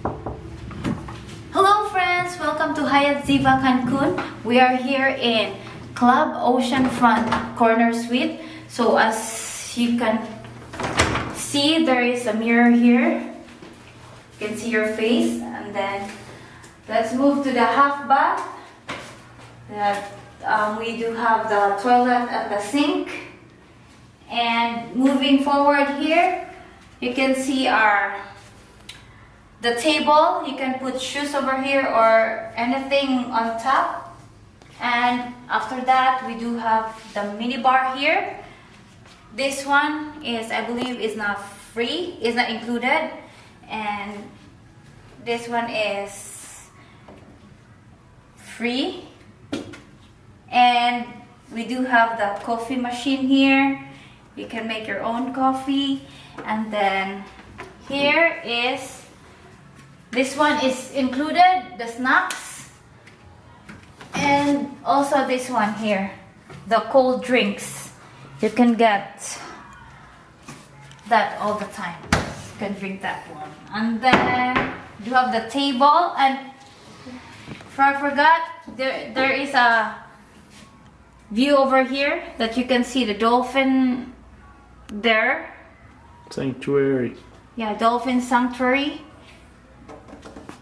Hello friends, welcome to Hyatt Ziva Cancun. We are here in Club Oceanfront Corner Suite. So as you can see, there is a mirror here. You can see your face, and then let's move to the half bath. We do have the toilet and the sink. And moving forward here, you can see the table. You can put shoes over here or anything on top. And after that, we do have the mini bar here. This one is, I believe, is not free, is not included. And this one is free. And we do have the coffee machine here. You can make your own coffee. And then here is, this one is included, the snacks. And also this one here, the cold drinks. You can get that all the time. You can drink that one. And then you have the table. And if I forgot, there is a view over here that you can see the dolphin there. Sanctuary. Yeah, dolphin sanctuary.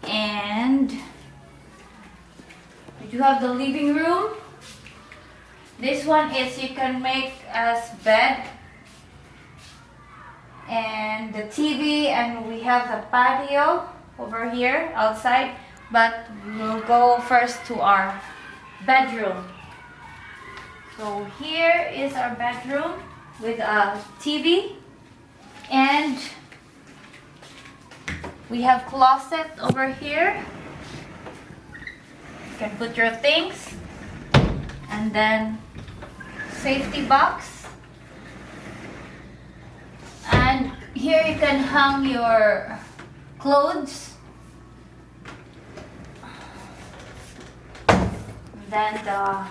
And we do have the living room. This one is, you can make as bed and the TV, and we have the patio over here outside, but we'll go first to our bedroom. So here is our bedroom with a TV, and we have closet over here. You can put your things, and then safety box, and here you can hang your clothes. And then the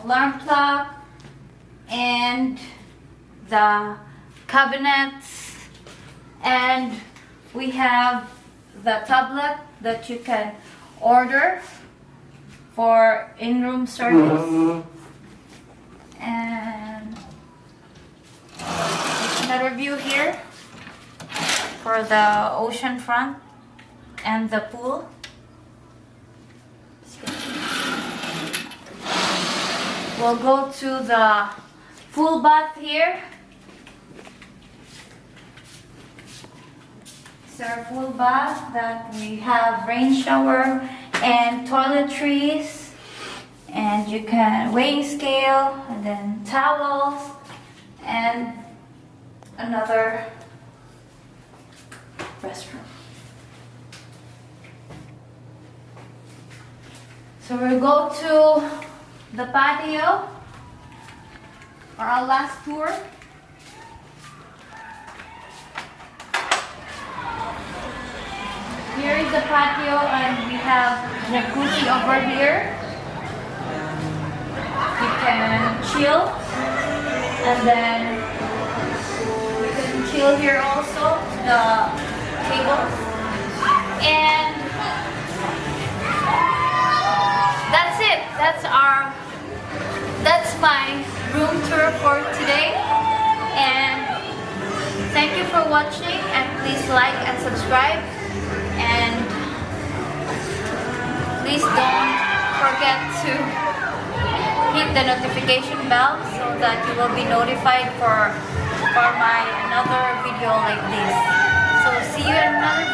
alarm clock and the cabinets, and we have the tablet that you can order for in-room service. And another view here for the ocean front and the pool. We'll go to the full bath here. It's our full bath that we have rain shower and toiletries, and you can weighing scale, and then towels, and another restroom. So we'll go to the patio for our last tour. Here is the patio, and we have jacuzzi over here. You can chill, and then you can chill here also, the tables. And that's it. That's my room tour for today. And thank you for watching, and please like and subscribe. And please don't forget to hit the notification bell so that you will be notified for my another video like this. So see you in another